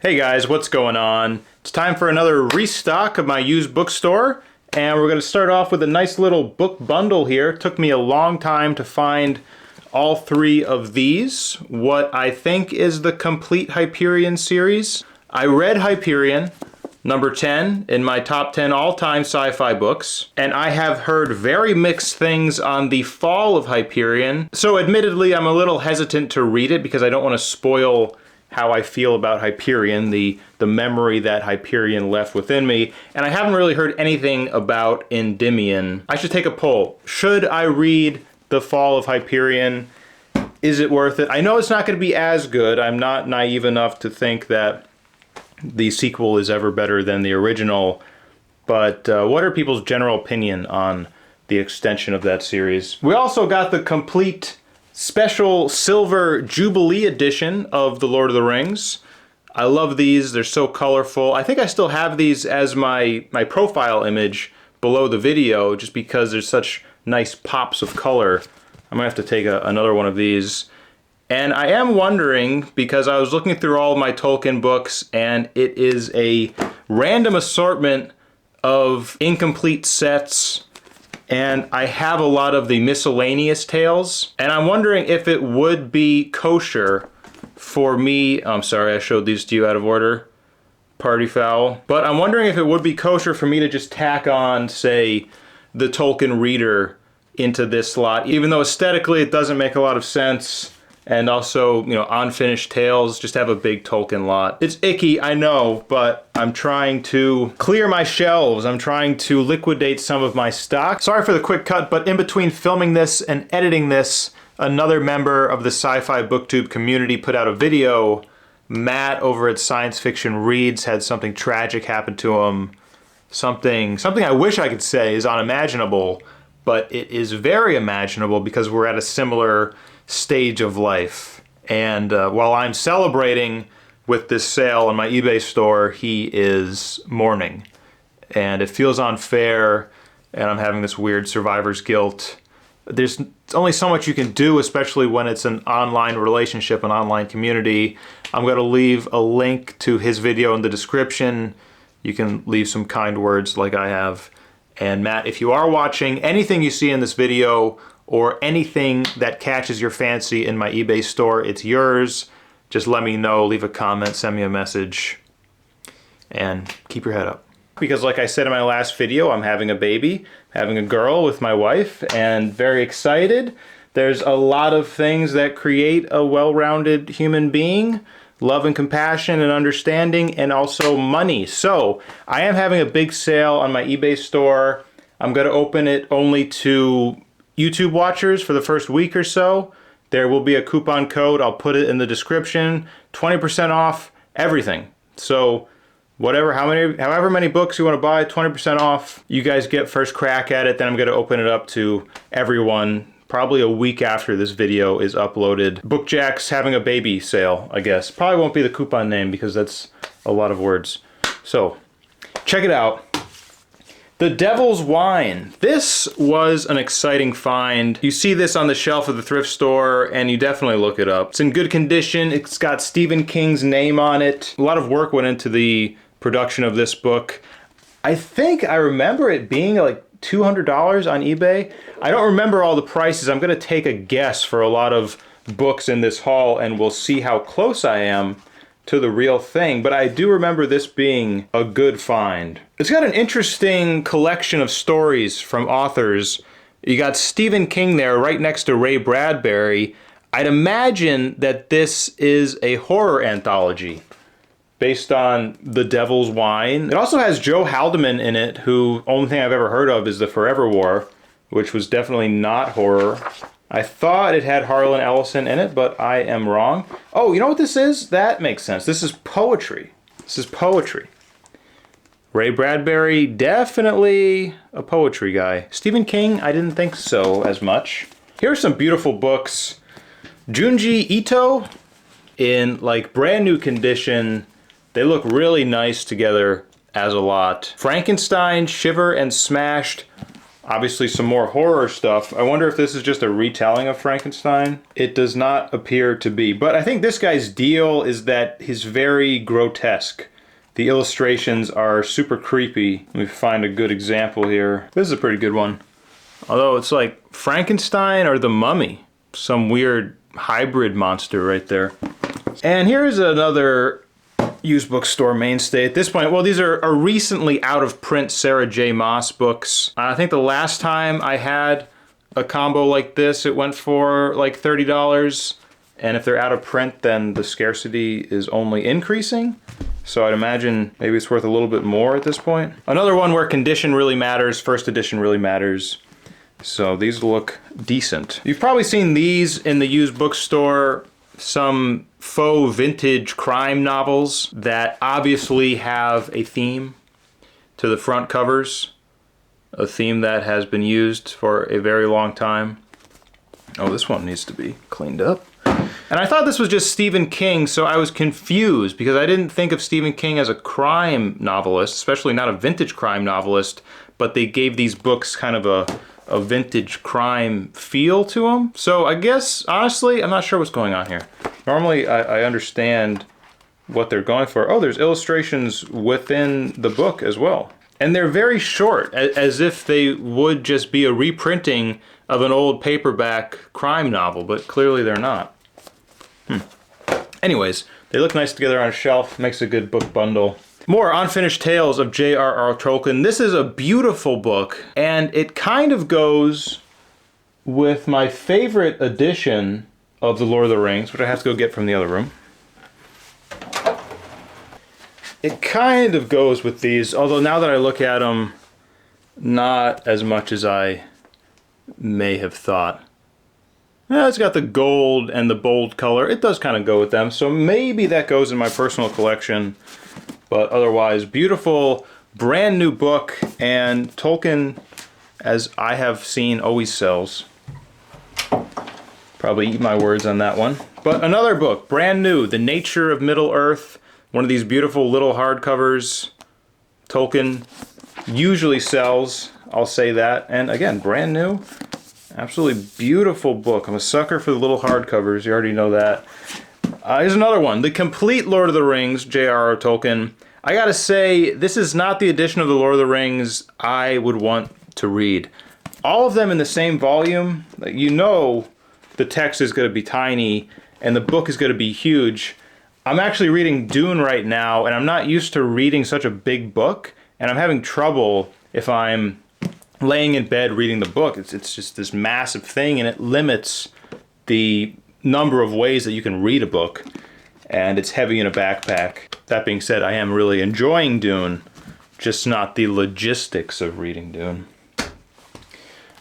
Hey guys, what's going on? It's time for another restock of my used bookstore, and we're going to start off with a nice little book bundle here. It took me a long time to find all three of these, what I think is the complete Hyperion series. I read Hyperion, number 10, in my top 10 all-time sci-fi books, and I have heard very mixed things on the fall of Hyperion, so admittedly I'm a little hesitant to read it because I don't want to spoil how I feel about Hyperion, the memory that Hyperion left within me, and I haven't really heard anything about Endymion. I should take a poll. Should I read The Fall of Hyperion? Is it worth it? I know it's not going to be as good. I'm not naive enough to think that the sequel is ever better than the original, but what are people's general opinion on the extension of that series? We also got the complete special silver Jubilee edition of The Lord of the Rings. I love these. They're so colorful. I think I still have these as my profile image below the video just because there's such nice pops of color. I'm gonna have to take another one of these. And I am wondering, because I was looking through all of my Tolkien books and it is a random assortment of incomplete sets, and I have a lot of the miscellaneous tales, and I'm wondering if it would be kosher for me. I'm sorry, I showed these to you out of order. Party foul. But I'm wondering if it would be kosher for me to just tack on, say, the Tolkien Reader into this slot, even though aesthetically it doesn't make a lot of sense. And also, you know, Unfinished Tales just have a big Tolkien lot. It's icky, I know, but I'm trying to clear my shelves. I'm trying to liquidate some of my stock. Sorry for the quick cut, but in between filming this and editing this, another member of the Sci-Fi Booktube community put out a video. Matt over at Science Fiction Reads had something tragic happen to him. Something I wish I could say is unimaginable, but it is very imaginable because we're at a similar stage of life. And while I'm celebrating with this sale on my eBay store, he is mourning. And it feels unfair, and I'm having this weird survivor's guilt. There's only so much you can do, especially when it's an online relationship, an online community. I'm going to leave a link to his video in the description. You can leave some kind words like I have. And Matt, if you are watching, anything you see in this video or anything that catches your fancy in my eBay store, it's yours. Just let me know, leave a comment, send me a message, and keep your head up. Because like I said in my last video, I'm having a baby, having a girl with my wife, and very excited. There's a lot of things that create a well-rounded human being. Love and compassion and understanding, and also money. So I am having a big sale on my eBay store. I'm gonna open it only to YouTube watchers for the first week or so. There will be a coupon code. I'll put it in the description. 20% off everything. So however many books you want to buy, 20% off. You guys get first crack at it. Then I'm going to open it up to everyone probably a week after this video is uploaded. Bookjack's having a baby sale, I guess. Probably won't be the coupon name because that's a lot of words. So check it out. The Devil's Wine. This was an exciting find. You see this on the shelf of the thrift store, and you definitely look it up. It's in good condition. It's got Stephen King's name on it. A lot of work went into the production of this book. I think I remember it being like $200 on eBay. I don't remember all the prices. I'm gonna take a guess for a lot of books in this haul, and we'll see how close I am to the real thing, but I do remember this being a good find. It's got an interesting collection of stories from authors. You got Stephen King there right next to Ray Bradbury. I'd imagine that this is a horror anthology based on The Devil's Wine. It also has Joe Haldeman in it, who only thing I've ever heard of is The Forever War, which was definitely not horror. I thought it had Harlan Ellison in it, but I am wrong. Oh, you know what this is? That makes sense. This is poetry. This is poetry. Ray Bradbury, definitely a poetry guy. Stephen King, I didn't think so as much. Here are some beautiful books. Junji Ito, in like brand new condition. They look really nice together as a lot. Frankenstein, Shiver and Smashed. Obviously some more horror stuff. I wonder if this is just a retelling of Frankenstein. It does not appear to be. But I think this guy's deal is that he's very grotesque. The illustrations are super creepy. Let me find a good example here. This is a pretty good one. Although it's like Frankenstein or the Mummy. Some weird hybrid monster right there. And here's another used bookstore mainstay at this point. Well, these are recently out of print Sarah J. Maas books. I think the last time I had a combo like this, it went for like $30. And if they're out of print, then the scarcity is only increasing. So I'd imagine maybe it's worth a little bit more at this point. Another one where condition really matters, first edition really matters. So these look decent. You've probably seen these in the used bookstore, some faux vintage crime novels that obviously have a theme to the front covers, a theme that has been used for a very long time. Oh, this one needs to be cleaned up. And I thought this was just Stephen King, so I was confused because I didn't think of Stephen King as a crime novelist, especially not a vintage crime novelist, but they gave these books kind of a vintage crime feel to them. So I guess, honestly, I'm not sure what's going on here. Normally, I understand what they're going for. Oh, there's illustrations within the book as well. And they're very short, as if they would just be a reprinting of an old paperback crime novel, but clearly they're not. Anyways, they look nice together on a shelf, makes a good book bundle. More Unfinished Tales of J.R.R. Tolkien. This is a beautiful book, and it kind of goes with my favorite edition of The Lord of the Rings, which I have to go get from the other room. It kind of goes with these, although now that I look at them, not as much as I may have thought. Yeah, it's got the gold and the bold color. It does kind of go with them, so maybe that goes in my personal collection. But otherwise, beautiful, brand new book, and Tolkien, as I have seen, always sells. Probably eat my words on that one. But another book, brand new, The Nature of Middle-earth, one of these beautiful little hardcovers. Tolkien usually sells, I'll say that. And again, brand new. Absolutely beautiful book. I'm a sucker for the little hardcovers, you already know that. Here's another one, The Complete Lord of the Rings, J.R.R. Tolkien. I gotta say, this is not the edition of The Lord of the Rings I would want to read. All of them in the same volume, you know the text is gonna be tiny and the book is gonna be huge. I'm actually reading Dune right now, and I'm not used to reading such a big book, and I'm having trouble if I'm laying in bed reading the book. It's just this massive thing, and it limits the number of ways that you can read a book, and it's heavy in a backpack. That being said, I am really enjoying Dune, just not the logistics of reading Dune.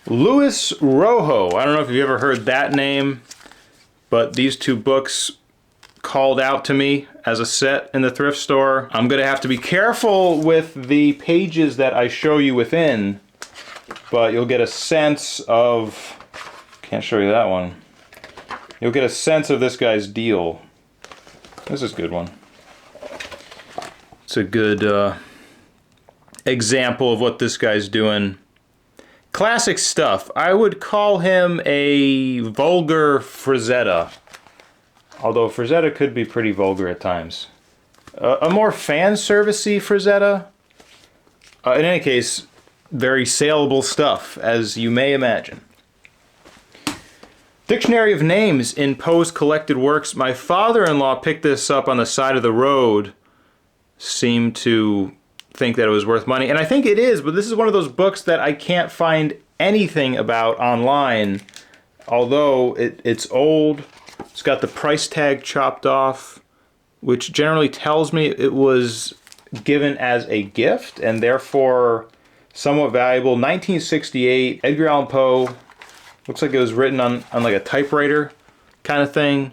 Louis Rojo. I don't know if you've ever heard that name, but these two books called out to me as a set in the thrift store. I'm gonna have to be careful with the pages that I show you within, but you'll get a sense of, can't show you that one. You'll get a sense of this guy's deal. This is a good one. It's a good example of what this guy's doing. Classic stuff. I would call him a vulgar Frazetta. Although Frazetta could be pretty vulgar at times. A more fan servicey Frazetta. In any case, very saleable stuff, as you may imagine. Dictionary of Names in Poe's Collected Works. My father-in-law picked this up on the side of the road. Seemed to think that it was worth money. And I think it is, but this is one of those books that I can't find anything about online. Although it's old. It's got the price tag chopped off, which generally tells me it was given as a gift and therefore somewhat valuable. 1968, Edgar Allan Poe. Looks like it was written on like a typewriter kind of thing.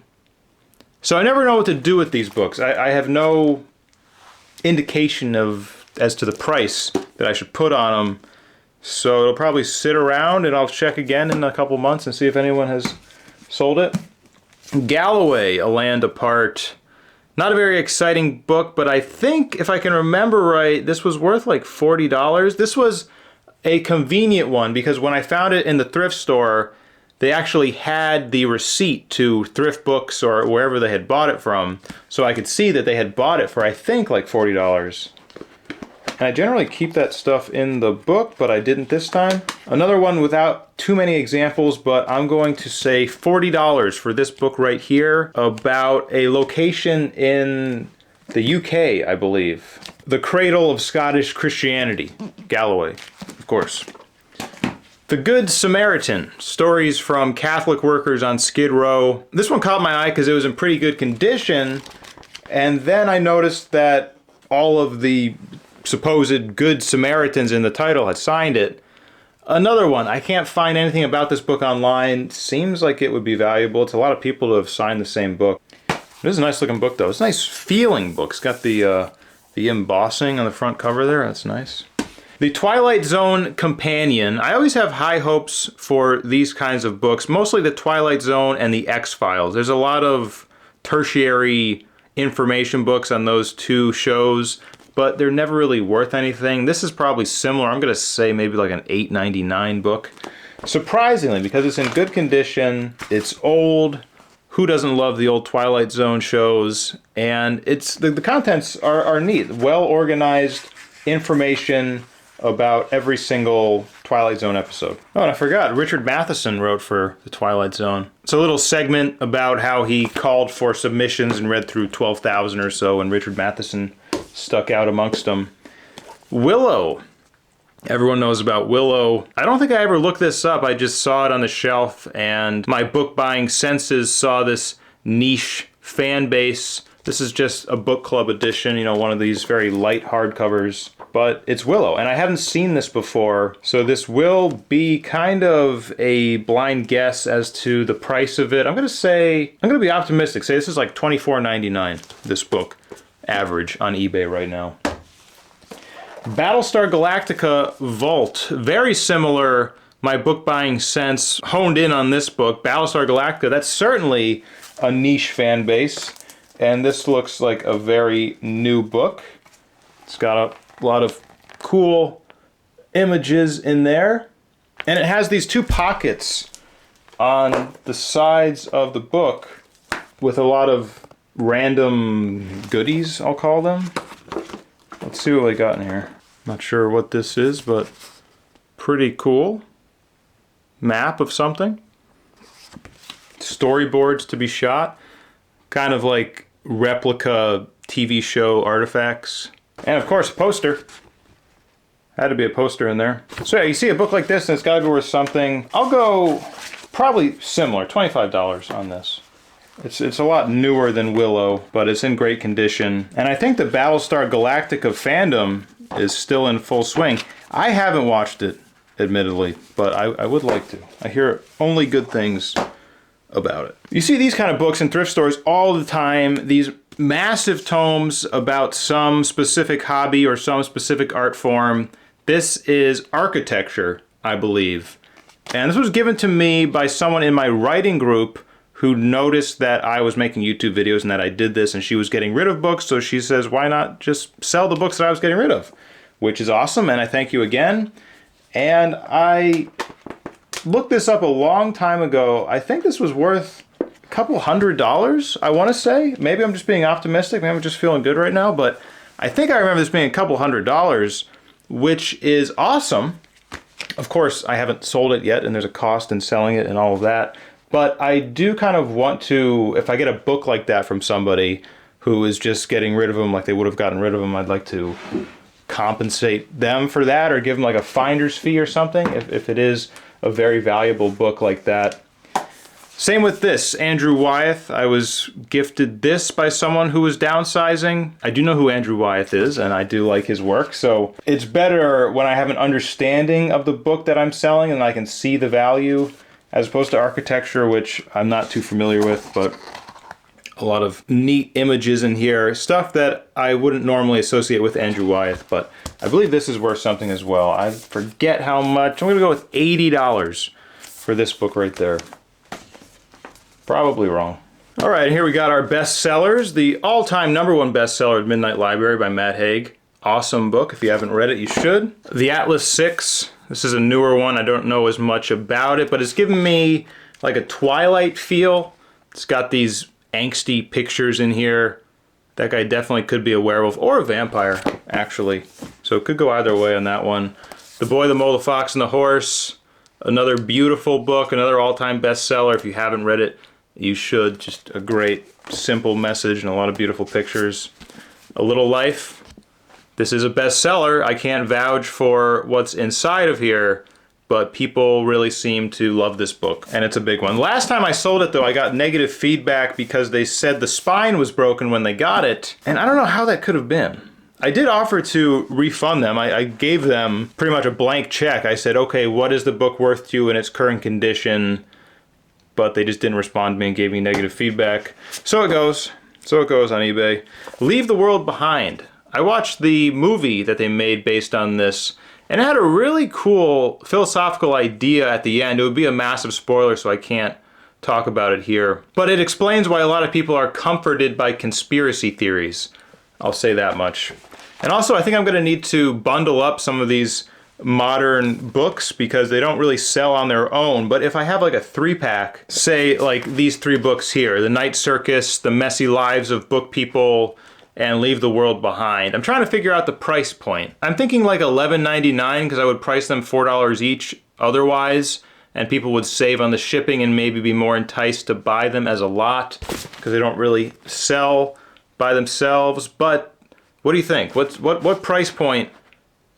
So I never know what to do with these books. I have no indication as to the price that I should put on them. So it'll probably sit around, and I'll check again in a couple months and see if anyone has sold it. Galloway, A Land Apart. Not a very exciting book, but I think, if I can remember right, this was worth like $40. This was a convenient one because when I found it in the thrift store, they actually had the receipt to Thrift Books or wherever they had bought it from, so I could see that they had bought it for, I think, like $40. And I generally keep that stuff in the book, but I didn't this time. Another one without too many examples, but I'm going to say $40 for this book right here about a location in the UK, I believe. The Cradle of Scottish Christianity, Galloway, of course. The Good Samaritan, stories from Catholic workers on Skid Row. This one caught my eye because it was in pretty good condition, and then I noticed that all of the supposed Good Samaritans in the title had signed it. Another one, I can't find anything about this book online. Seems like it would be valuable. It's a lot of people who have signed the same book. This is a nice looking book though. It's a nice feeling book. It's got the embossing on the front cover there. That's nice. The Twilight Zone Companion. I always have high hopes for these kinds of books, mostly the Twilight Zone and the X-Files. There's a lot of tertiary information books on those two shows, but they're never really worth anything. This is probably similar. I'm gonna say maybe like an $8.99 book. Surprisingly, because it's in good condition, it's old. Who doesn't love the old Twilight Zone shows? And it's the contents are neat. Well organized information about every single Twilight Zone episode. Oh, and I forgot, Richard Matheson wrote for the Twilight Zone. It's a little segment about how he called for submissions and read through 12,000 or so, and Richard Matheson stuck out amongst them. Willow. Everyone knows about Willow. I don't think I ever looked this up. I just saw it on the shelf, and my book buying senses saw this niche fan base. This is just a book club edition, you know, one of these very light hardcovers, but it's Willow, and I haven't seen this before, so this will be kind of a blind guess as to the price of it. I'm gonna be optimistic, say this is like $24.99, this book, average on eBay right now. Battlestar Galactica Vault, very similar. My book buying sense honed in on this book. Battlestar Galactica, that's certainly a niche fan base. And this looks like a very new book. It's got a lot of cool images in there. And it has these two pockets on the sides of the book with a lot of random goodies, I'll call them. Let's see what we got in here. Not sure what this is, but pretty cool. Map of something. Storyboards to be shot. Kind of like replica TV show artifacts. And of course, a poster. Had to be a poster in there. So yeah, you see a book like this and it's gotta be worth something. I'll go probably similar, $25 on this. It's a lot newer than Willow, but it's in great condition. And I think the Battlestar Galactica fandom is still in full swing. I haven't watched it, admittedly, but I would like to. I hear only good things about it. You see these kind of books in thrift stores all the time, these massive tomes about some specific hobby or some specific art form. This is architecture, I believe. And this was given to me by someone in my writing group who noticed that I was making YouTube videos and that I did this, and she was getting rid of books, so she says, why not just sell the books that I was getting rid of? Which is awesome, and I thank you again. And I looked this up a long time ago. I think this was worth a couple $100, I want to say. Maybe I'm just being optimistic. Maybe I'm just feeling good right now. But I think I remember this being a couple $100, which is awesome. Of course, I haven't sold it yet, and there's a cost in selling it and all of that. But I do kind of want to, if I get a book like that from somebody who is just getting rid of them like they would have gotten rid of them, I'd like to compensate them for that or give them like a finder's fee or something if it is a very valuable book like that. Same with this, Andrew Wyeth. I was gifted this by someone who was downsizing. I do know who Andrew Wyeth is, and I do like his work, so it's better when I have an understanding of the book that I'm selling and I can see the value, as opposed to architecture, which I'm not too familiar with, but a lot of neat images in here. Stuff that I wouldn't normally associate with Andrew Wyeth, but I believe this is worth something as well. I forget how much. I'm gonna go with $80 for this book right there. Probably wrong. All right, here we got our bestsellers. The all-time #1 bestseller at Midnight Library by Matt Haig. Awesome book. If you haven't read it, you should. The Atlas 6, This is a newer one. I don't know as much about it, but it's giving me like a Twilight feel. It's got these angsty pictures in here. That guy definitely could be a werewolf or a vampire, actually. So it could go either way on that one. The Boy, the Mole, the Fox, and the Horse. Another beautiful book, another all-time bestseller. If you haven't read it, you should. Just a great, simple message and a lot of beautiful pictures. A Little Life. This is a bestseller. I can't vouch for what's inside of here, but people really seem to love this book, and it's a big one. Last time I sold it, though, I got negative feedback because they said the spine was broken when they got it, and I don't know how that could have been. I did offer to refund them. I gave them pretty much a blank check. I said, okay, what is the book worth to you in its current condition? But they just didn't respond to me and gave me negative feedback. So it goes. So it goes on eBay. Leave the World Behind. I watched the movie that they made based on this, and it had a really cool philosophical idea at the end. It would be a massive spoiler, so I can't talk about it here. But it explains why a lot of people are comforted by conspiracy theories. I'll say that much. And also, I think I'm going to need to bundle up some of these modern books because they don't really sell on their own. But if I have like a 3-pack, say like these 3 books here, The Night Circus, The Messy Lives of Book People, and Leave the World Behind. I'm trying to figure out the price point. I'm thinking like $11.99 because I would price them $4 each otherwise, and people would save on the shipping and maybe be more enticed to buy them as a lot because they don't really sell by themselves. But what do you think? What price point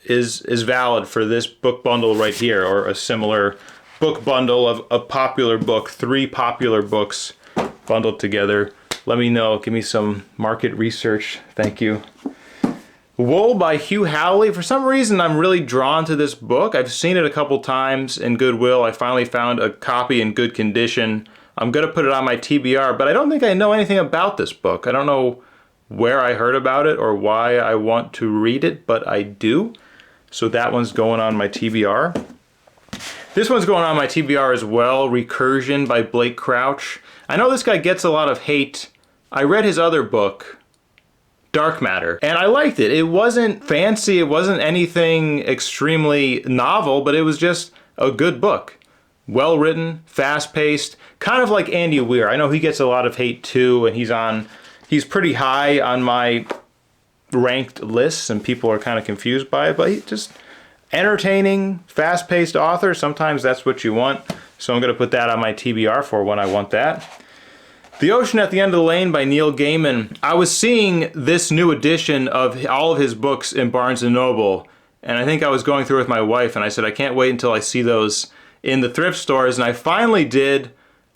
is valid for this book bundle right here, or a similar book bundle of a popular book, 3 popular books bundled together? Let me know. Give me some market research. Thank you. Wool by Hugh Howley. For some reason, I'm really drawn to this book. I've seen it a couple times in Goodwill. I finally found a copy in good condition. I'm going to put it on my TBR, but I don't think I know anything about this book. I don't know where I heard about it or why I want to read it, but I do. So that one's going on my TBR. This one's going on my TBR as well. Recursion by Blake Crouch. I know this guy gets a lot of hate. I read his other book, Dark Matter, and I liked it. It wasn't fancy, it wasn't anything extremely novel, but it was just a good book. Well written, fast paced, kind of like Andy Weir. I know he gets a lot of hate too, and he's pretty high on my ranked lists, and people are kind of confused by it, but he's just entertaining, fast paced author. Sometimes that's what you want. So I'm going to put that on my TBR for when I want that. The Ocean at the End of the Lane by Neil Gaiman. I was seeing this new edition of all of his books in Barnes & Noble, and I think I was going through with my wife, and I said, I can't wait until I see those in the thrift stores, and I finally did.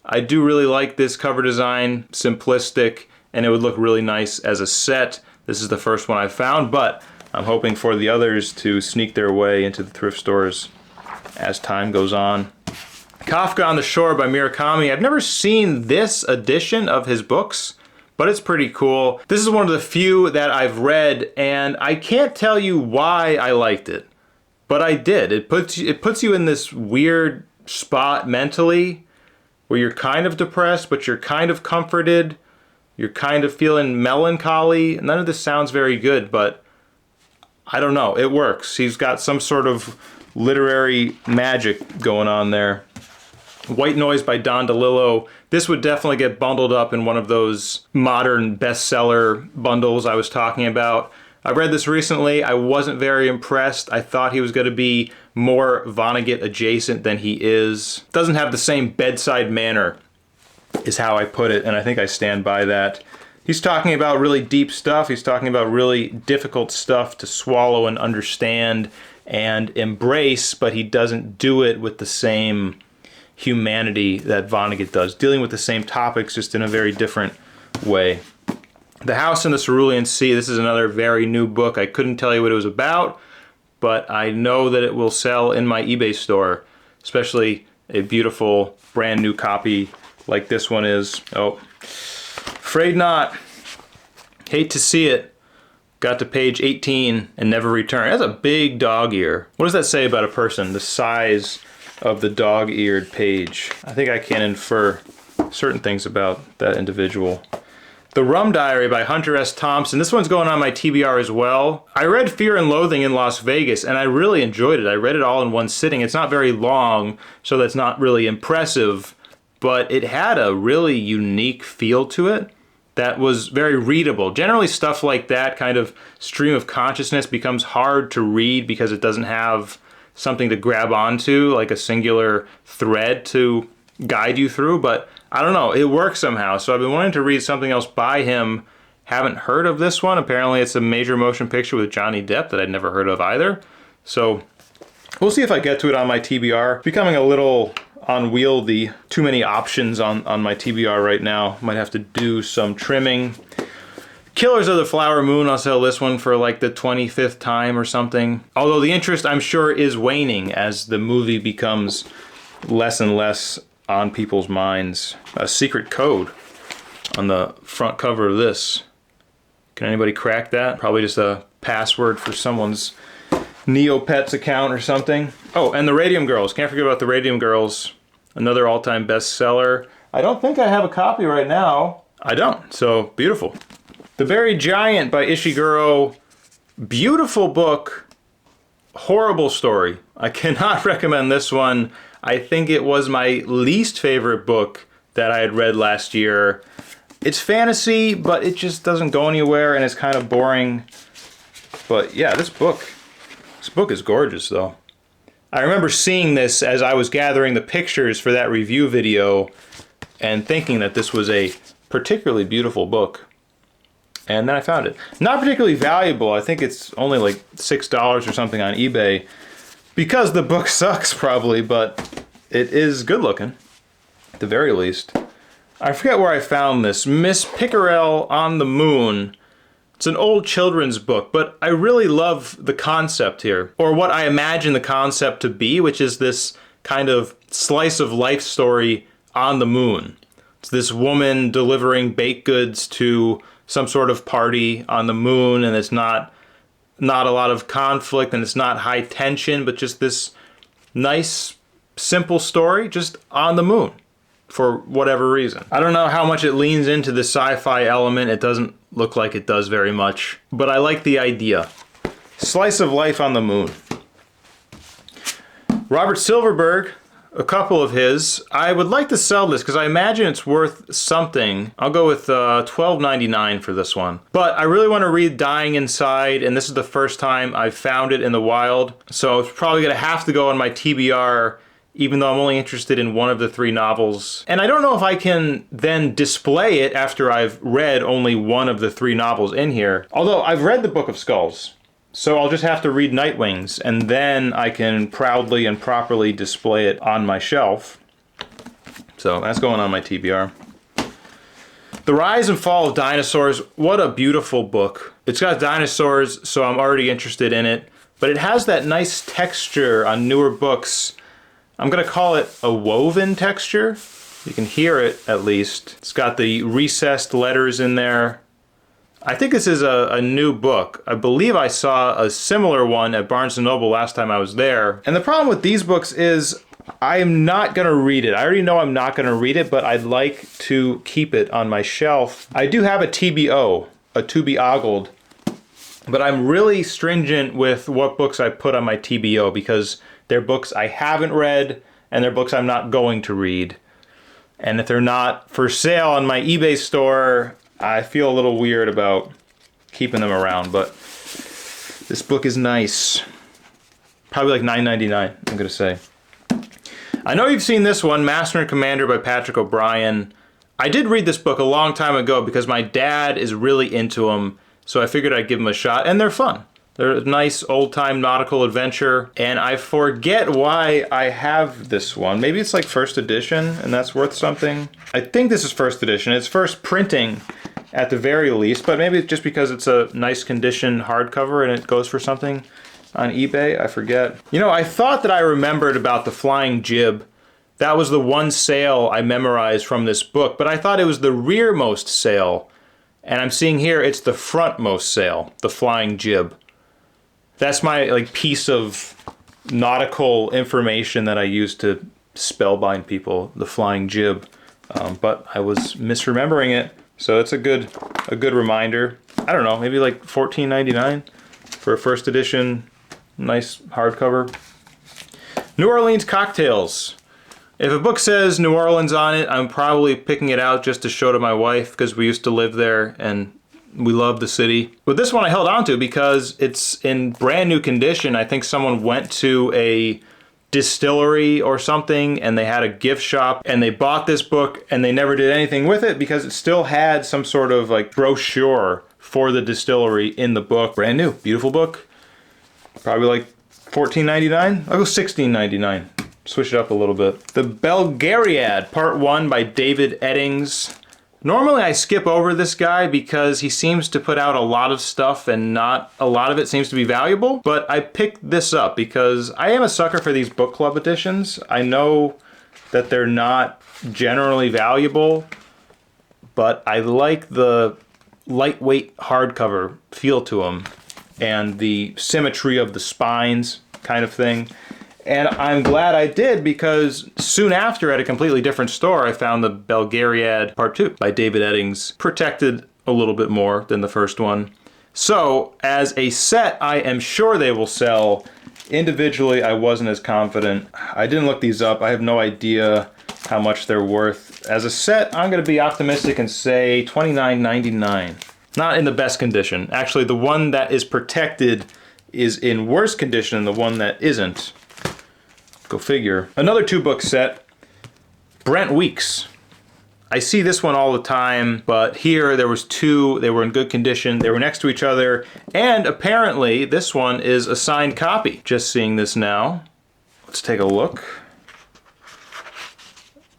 I do really like this cover design, simplistic, and it would look really nice as a set. This is the first one I found, but I'm hoping for the others to sneak their way into the thrift stores as time goes on. Kafka on the Shore by Murakami. I've never seen this edition of his books, but it's pretty cool. This is one of the few that I've read, and I can't tell you why I liked it, but I did. It puts you in this weird spot mentally where you're kind of depressed, but you're kind of comforted. You're kind of feeling melancholy. None of this sounds very good, but I don't know. It works. He's got some sort of literary magic going on there. White Noise by Don DeLillo. This would definitely get bundled up in one of those modern bestseller bundles I was talking about. I read this recently. I wasn't very impressed. I thought he was going to be more Vonnegut adjacent than he is. Doesn't have the same bedside manner, is how I put it, and I think I stand by that. He's talking about really deep stuff. He's talking about really difficult stuff to swallow and understand and embrace, but he doesn't do it with the same humanity that Vonnegut does, dealing with the same topics just in a very different way. The House in the Cerulean Sea. This is another very new book. I couldn't tell you what it was about, but I know that it will sell in my eBay store, especially a beautiful brand new copy like this one is. Oh, afraid not. Hate to see it. Got to page 18 and never returned. That's a big dog ear. What does that say about a person? The size of the dog-eared page. I think I can infer certain things about that individual. The Rum Diary by Hunter S. Thompson. This one's going on my TBR as well. I read Fear and Loathing in Las Vegas, and I really enjoyed it. I read it all in one sitting. It's not very long, so that's not really impressive, but it had a really unique feel to it that was very readable. Generally, stuff like that, kind of stream of consciousness, becomes hard to read because it doesn't have something to grab onto, like a singular thread to guide you through, but I don't know, it works somehow. So I've been wanting to read something else by him. Haven't heard of this one. Apparently it's a major motion picture with Johnny Depp that I'd never heard of either. So we'll see if I get to it on my TBR. Becoming a little unwieldy. Too many options on my TBR right now. Might have to do some trimming. Killers of the Flower Moon, I'll sell this one for like the 25th time or something. Although the interest, I'm sure, is waning as the movie becomes less and less on people's minds. A secret code on the front cover of this. Can anybody crack that? Probably just a password for someone's Neopets account or something. Oh, and the Radium Girls. Can't forget about the Radium Girls. Another all-time bestseller. I don't think I have a copy right now. I don't, so beautiful. The Buried Giant by Ishiguro. Beautiful book. Horrible story. I cannot recommend this one. I think it was my least favorite book that I had read last year. It's fantasy, but it just doesn't go anywhere and it's kind of boring. But yeah, this book is gorgeous though. I remember seeing this as I was gathering the pictures for that review video and thinking that this was a particularly beautiful book. And then I found it. Not particularly valuable. I think it's only like $6 or something on eBay. Because the book sucks, probably, but it is good looking, at the very least. I forget where I found this. Miss Pickerel on the Moon. It's an old children's book, but I really love the concept here. Or what I imagine the concept to be, which is this kind of slice of life story on the moon. It's this woman delivering baked goods to some sort of party on the moon, and it's not a lot of conflict, and it's not high tension, but just this nice, simple story just on the moon for whatever reason. I don't know how much it leans into the sci-fi element. It doesn't look like it does very much, but I like the idea. Slice of life on the moon. Robert Silverberg, a couple of his. I would like to sell this because I imagine it's worth something. I'll go with $12.99 for this one. But I really want to read Dying Inside, and this is the first time I've found it in the wild. So it's probably going to have to go on my TBR, even though I'm only interested in one of the 3 novels. And I don't know if I can then display it after I've read only one of the 3 novels in here. Although I've read the Book of Skulls. So I'll just have to read Nightwings, and then I can proudly and properly display it on my shelf. So that's going on my TBR. The Rise and Fall of Dinosaurs. What a beautiful book. It's got dinosaurs, so I'm already interested in it. But it has that nice texture on newer books. I'm going to call it a woven texture. You can hear it, at least. It's got the recessed letters in there. I think this is a new book. I believe I saw a similar one at Barnes & Noble last time I was there. And the problem with these books is I'm not going to read it. I already know I'm not going to read it, but I'd like to keep it on my shelf. I do have a TBO, a to be ogled, but I'm really stringent with what books I put on my TBO because they're books I haven't read and they're books I'm not going to read. And if they're not for sale on my eBay store, I feel a little weird about keeping them around, but this book is nice. Probably like $9.99, I'm gonna say. I know you've seen this one, Master and Commander by Patrick O'Brien. I did read this book a long time ago because my dad is really into them, so I figured I'd give them a shot, and they're fun. They're a nice old-time nautical adventure, and I forget why I have this one. Maybe it's like first edition, and that's worth something. I think this is first edition. It's first printing at the very least, but maybe it's just because it's a nice condition hardcover and it goes for something on eBay. I forget. You know, I thought that I remembered about the flying jib. That was the one sail I memorized from this book, but I thought it was the rearmost sail. And I'm seeing here it's the frontmost sail, the flying jib. That's my like piece of nautical information that I use to spellbind people, the flying jib. But I was misremembering it. So it's a good reminder. I don't know, maybe like $14.99 for a first edition, nice hardcover. New Orleans Cocktails. If a book says New Orleans on it, I'm probably picking it out just to show to my wife because we used to live there and we love the city. But this one I held on to because it's in brand new condition. I think someone went to a distillery or something and they had a gift shop and they bought this book and they never did anything with it because it still had some sort of like brochure for the distillery in the book. Brand new, beautiful book. Probably like $14.99. I'll go $16.99. Switch it up a little bit. The Belgariad, Part 1 by David Eddings. Normally I skip over this guy because he seems to put out a lot of stuff and not a lot of it seems to be valuable, but I picked this up because I am a sucker for these book club editions. I know that they're not generally valuable, but I like the lightweight hardcover feel to them and the symmetry of the spines kind of thing. And I'm glad I did because soon after at a completely different store I found the Belgariad Part 2 by David Eddings, protected a little bit more than the first one. So as a set I am sure they will sell. Individually I wasn't as confident. I didn't look these up. I have no idea how much they're worth. As a set I'm going to be optimistic and say $29.99. Not in the best condition. Actually the one that is protected is in worse condition than the one that isn't. Go figure. Another 2-book set, Brent Weeks. I see this one all the time, but here there was 2, they were in good condition, they were next to each other, and apparently this one is a signed copy. Just seeing this now. Let's take a look.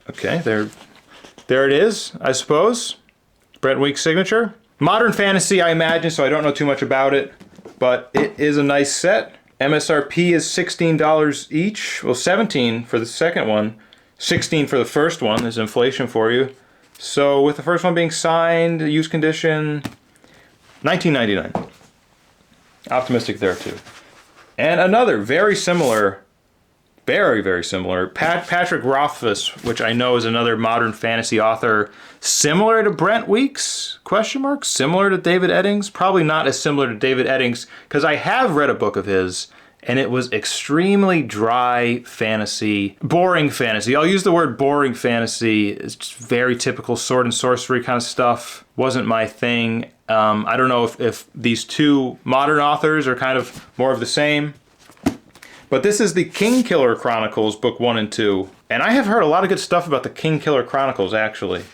Okay, there it is, I suppose. Brent Weeks' signature. Modern fantasy, I imagine, so I don't know too much about it, but it is a nice set. MSRP is $16 each. Well, $17 for the second one. $16 for the first one. There's inflation for you. So with the first one being signed, used condition, $19.99. Optimistic there too. And another very similar, very similar, Patrick Rothfuss, which I know is another modern fantasy author, similar to Brent Weeks, question mark, similar to David Eddings, probably not as similar to David Eddings, because I have read a book of his, and it was extremely dry fantasy, boring fantasy. I'll use the word boring fantasy. It's just very typical sword and sorcery kind of stuff. Wasn't my thing. I don't know if these 2 modern authors are kind of more of the same. But this is the Kingkiller Chronicles, book 1 and 2. And I have heard a lot of good stuff about the Kingkiller Chronicles, actually.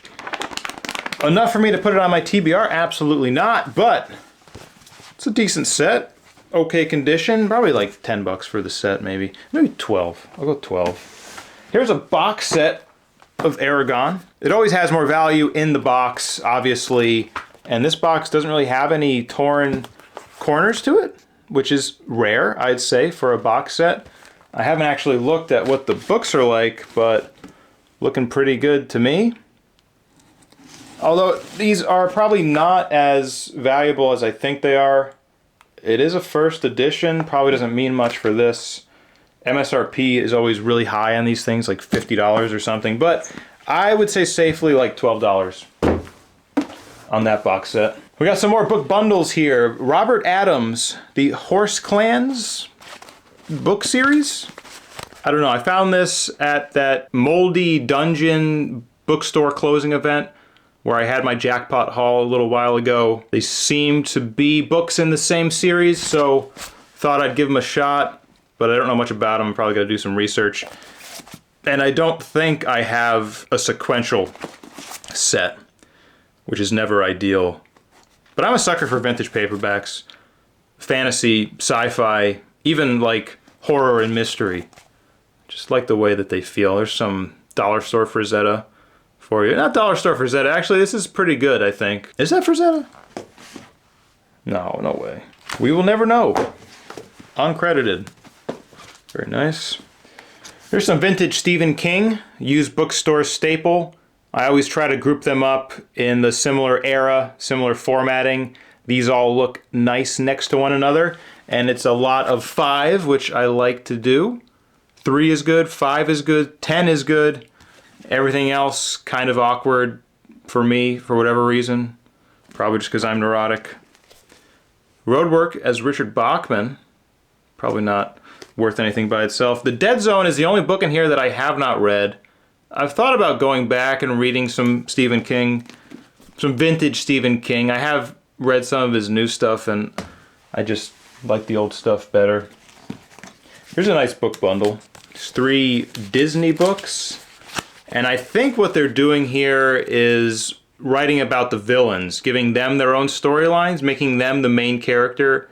Enough for me to put it on my TBR? Absolutely not, but it's a decent set. Okay condition, probably like $10 for the set, maybe 12. I'll go 12. Here's a box set of Aragon. It always has more value in the box, obviously, and this box doesn't really have any torn corners to it, which is rare, I'd say, for a box set. I haven't actually looked at what the books are like, but looking pretty good to me. Although these are probably not as valuable as I think they are. It is a first edition, probably doesn't mean much for this. MSRP is always really high on these things, like $50 or something, but I would say safely like $12 on that box set. We got some more book bundles here. Robert Adams, the Horse Clans book series. I don't know, I found this at that Moldy Dungeon bookstore closing event where I had my jackpot haul a little while ago. They seem to be books in the same series, so thought I'd give them a shot, but I don't know much about them. I'm probably gonna do some research. And I don't think I have a sequential set, which is never ideal. But I'm a sucker for vintage paperbacks, fantasy, sci-fi, even like horror and mystery. Just like the way that they feel. There's some dollar store Frazetta for you. Not dollar store Frazetta. Actually, this is pretty good, I think. Is that Frazetta? No, no way. We will never know. Uncredited. Very nice. There's some vintage Stephen King, used bookstore staple. I always try to group them up in the similar era, similar formatting. These all look nice next to one another, and it's a lot of 5, which I like to do. 3 is good, 5 is good, 10 is good. Everything else kind of awkward. for me for whatever reason. Probably just because I'm neurotic. Roadwork as Richard Bachman. Probably not worth anything by itself. The Dead Zone is the only book in here that I have not read. I've thought about going back and reading some Stephen King, some vintage Stephen King. I have read some of his new stuff and I just like the old stuff better. Here's a nice book bundle. It's 3 Disney books. And I think what they're doing here is writing about the villains, giving them their own storylines, making them the main character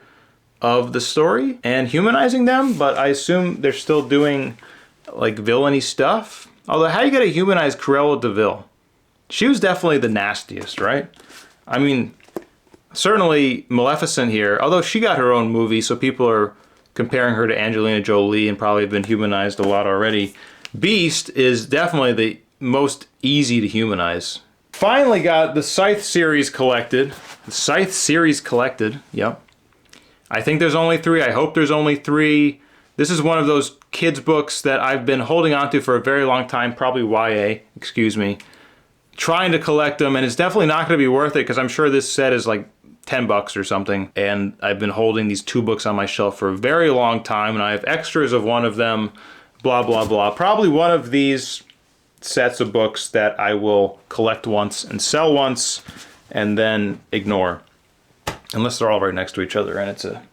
of the story, and humanizing them, but I assume they're still doing like villainy stuff. Although, how you gonna humanize Cruella de Vil? She was definitely the nastiest, right? I mean, certainly Maleficent here, although she got her own movie, so people are comparing her to Angelina Jolie and probably have been humanized a lot already. Beast is definitely the most easy to humanize. Finally got the Scythe series collected. The Scythe series collected, yep. I think there's only 3. I hope there's only 3. This is one of those kids' books that I've been holding on to for a very long time, probably YA, excuse me. Trying to collect them, and it's definitely not going to be worth it because I'm sure this set is like $10 or something. And I've been holding these 2 books on my shelf for a very long time, and I have extras of one of them, blah, blah, blah. Probably one of these sets of books that I will collect once and sell once and then ignore. Unless they're all right next to each other and it's a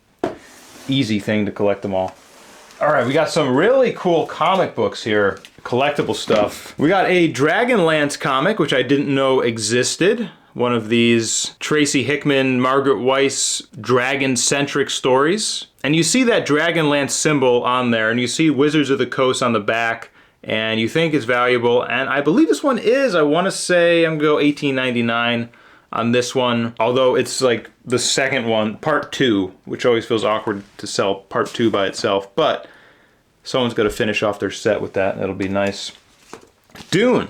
easy thing to collect them all. Alright, we got some really cool comic books here. Collectible stuff. We got a Dragonlance comic, which I didn't know existed. One of these Tracy Hickman, Margaret Weiss dragon-centric stories. And you see that Dragonlance symbol on there, and you see Wizards of the Coast on the back, and you think it's valuable. And I believe this one is, I want to say, I'm going to go $18.99 on this one. Although it's like the second one, part 2, which always feels awkward to sell part 2 by itself. But someone's got to finish off their set with that. That'll be nice. Dune.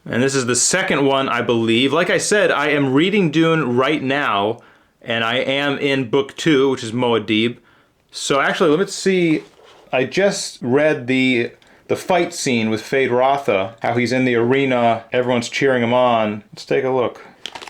And this is the second one, I believe. Like I said, I am reading Dune right now, and I am in book 2, which is Muad'Dib. So actually, let me see. I just read the fight scene with Feyd-Rautha, how he's in the arena, everyone's cheering him on. Let's take a look.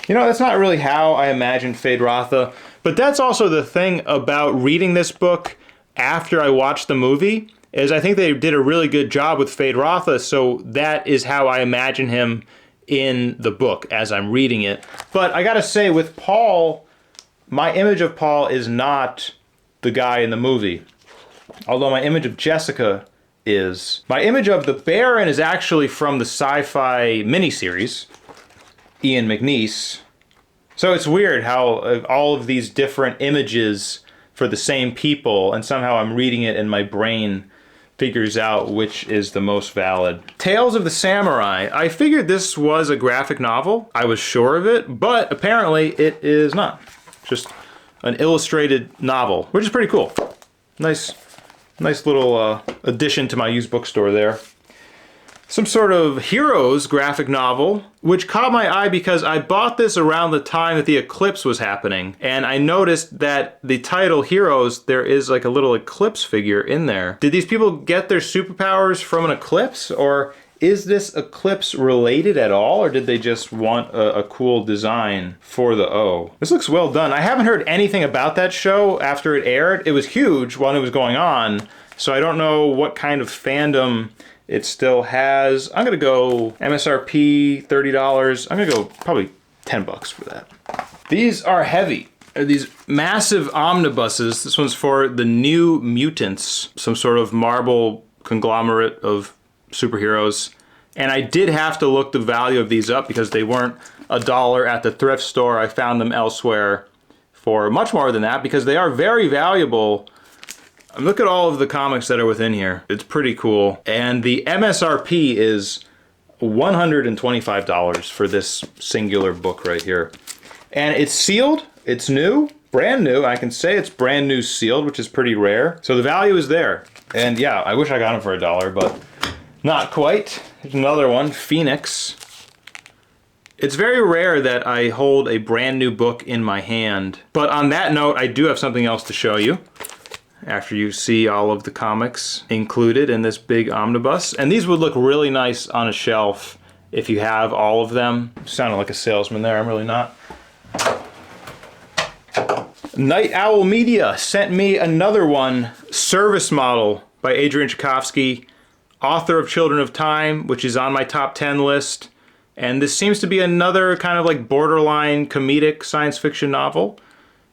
You know, that's not really how I imagine Feyd-Rautha, but that's also the thing about reading this book after I watched the movie, is I think they did a really good job with Feyd-Rautha, so that is how I imagine him in the book as I'm reading it. But I gotta say, with Paul, my image of Paul is not the guy in the movie. Although my image of Jessica is. My image of the Baron is actually from the sci-fi miniseries, Ian McNeice. So it's weird how all of these different images for the same people, and somehow I'm reading it and my brain figures out which is the most valid. Tales of the Samurai. I figured this was a graphic novel. I was sure of it, but apparently it is not. Just an illustrated novel, which is pretty cool. Nice little addition to my used bookstore there. Some sort of Heroes graphic novel, which caught my eye because I bought this around the time that the eclipse was happening. And I noticed that the title Heroes, there is like a little eclipse figure in there. Did these people get their superpowers from an eclipse? Or is this eclipse related at all? Or did they just want a cool design for the O? This looks well done. I haven't heard anything about that show after it aired. It was huge while it was going on. So I don't know what kind of fandom it still has. I'm gonna go MSRP $30. I'm gonna go probably $10 for that. These are heavy. These massive omnibuses. This one's for the New Mutants, some sort of Marvel conglomerate of superheroes. And I did have to look the value of these up because they weren't $1 at the thrift store. I found them elsewhere for much more than that because they are very valuable. Look at all of the comics that are within here. It's pretty cool. And the MSRP is $125 for this singular book right here. And it's sealed. It's new. Brand new. I can say it's brand new sealed, which is pretty rare. So the value is there. And yeah, I wish I got them for $1, but not quite. Here's another one, Phoenix. It's very rare that I hold a brand new book in my hand. But on that note, I do have something else to show you after you see all of the comics included in this big omnibus. And these would look really nice on a shelf if you have all of them. Sounded like a salesman there, I'm really not. Night Owl Media sent me another one, Service Model by Adrian Tchaikovsky, author of Children of Time, which is on my top 10 list. And this seems to be another kind of like borderline comedic science fiction novel.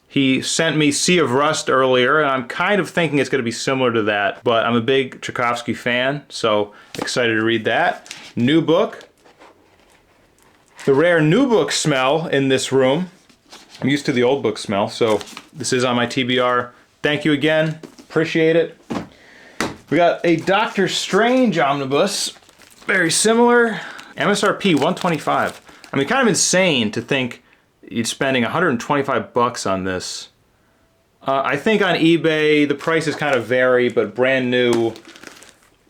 He sent me Sea of Rust earlier, and I'm kind of thinking it's going to be similar to that, but I'm a big Tchaikovsky fan, so excited to read that. New book. The rare new book smell in this room. I'm used to the old book smell, so this is on my TBR. Thank you again. Appreciate it. We got a Doctor Strange omnibus. Very similar. MSRP $125. I mean, kind of insane to think you're spending $125 on this. I think on eBay, the prices kind of vary, but brand new,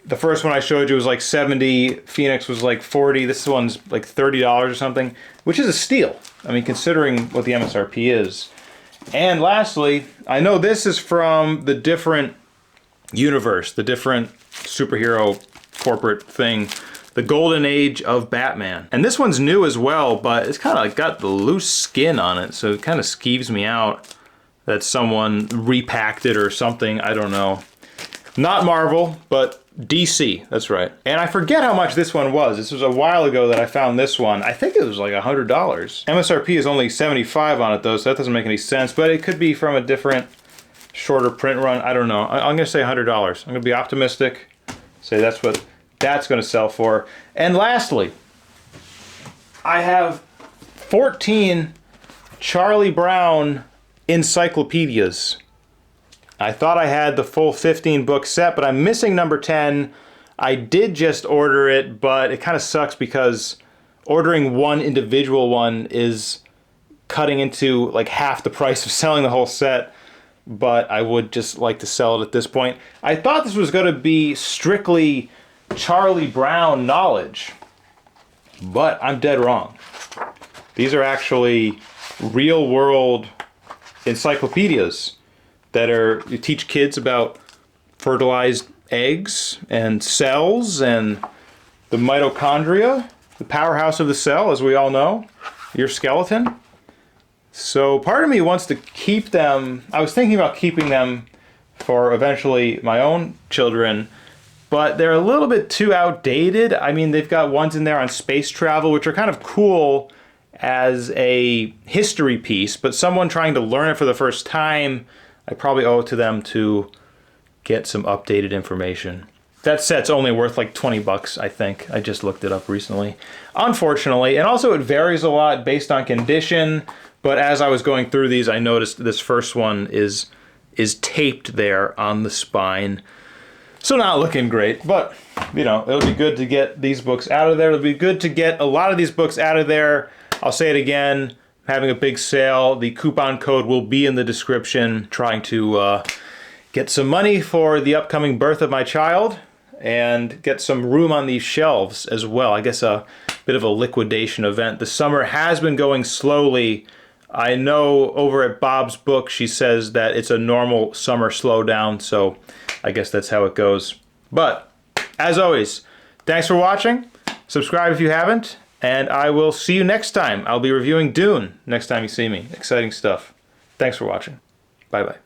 the first one I showed you was like 70, Phoenix was like 40, this one's like $30 or something, which is a steal. I mean, considering what the MSRP is. And lastly, I know this is from the different universe, the different superhero corporate thing, the Golden Age of Batman. And this one's new as well, but it's kind of like got the loose skin on it, so it kind of skeeves me out that someone repacked it or something, I don't know. Not Marvel, but DC, that's right. And I forget how much this one was. This was a while ago that I found this one. I think it was like $100. MSRP is only $75 on it though, so that doesn't make any sense, but it could be from a different, shorter print run. I don't know. I'm gonna say $100. I'm gonna be optimistic, say that's what that's gonna sell for. And lastly, I have 14 Charlie Brown encyclopedias. I thought I had the full 15 book set, but I'm missing number 10. I did just order it, but it kind of sucks because ordering one individual one is cutting into like half the price of selling the whole set, but I would just like to sell it at this point. I thought this was going to be strictly Charlie Brown knowledge, but I'm dead wrong. These are actually real world encyclopedias that you teach kids about fertilized eggs and cells and the mitochondria, the powerhouse of the cell, as we all know, your skeleton. So part of me wants to keep them. I was thinking about keeping them for eventually my own children, but they're a little bit too outdated. I mean, they've got ones in there on space travel, which are kind of cool as a history piece, but someone trying to learn it for the first time, I probably owe it to them to get some updated information. That set's only worth like $20, I think. I just looked it up recently. Unfortunately, and also it varies a lot based on condition, but as I was going through these, I noticed this first one is taped there on the spine. So not looking great, but you know, it'll be good to get these books out of there. It'll be good to get a lot of these books out of there. I'll say it again, having a big sale. The coupon code will be in the description. Trying to get some money for the upcoming birth of my child and get some room on these shelves as well. I guess a bit of a liquidation event. The summer has been going slowly. I know over at Bob's Book, she says that it's a normal summer slowdown, so I guess that's how it goes. But as always, thanks for watching. Subscribe if you haven't. And I will see you next time. I'll be reviewing Dune next time you see me. Exciting stuff. Thanks for watching. Bye-bye.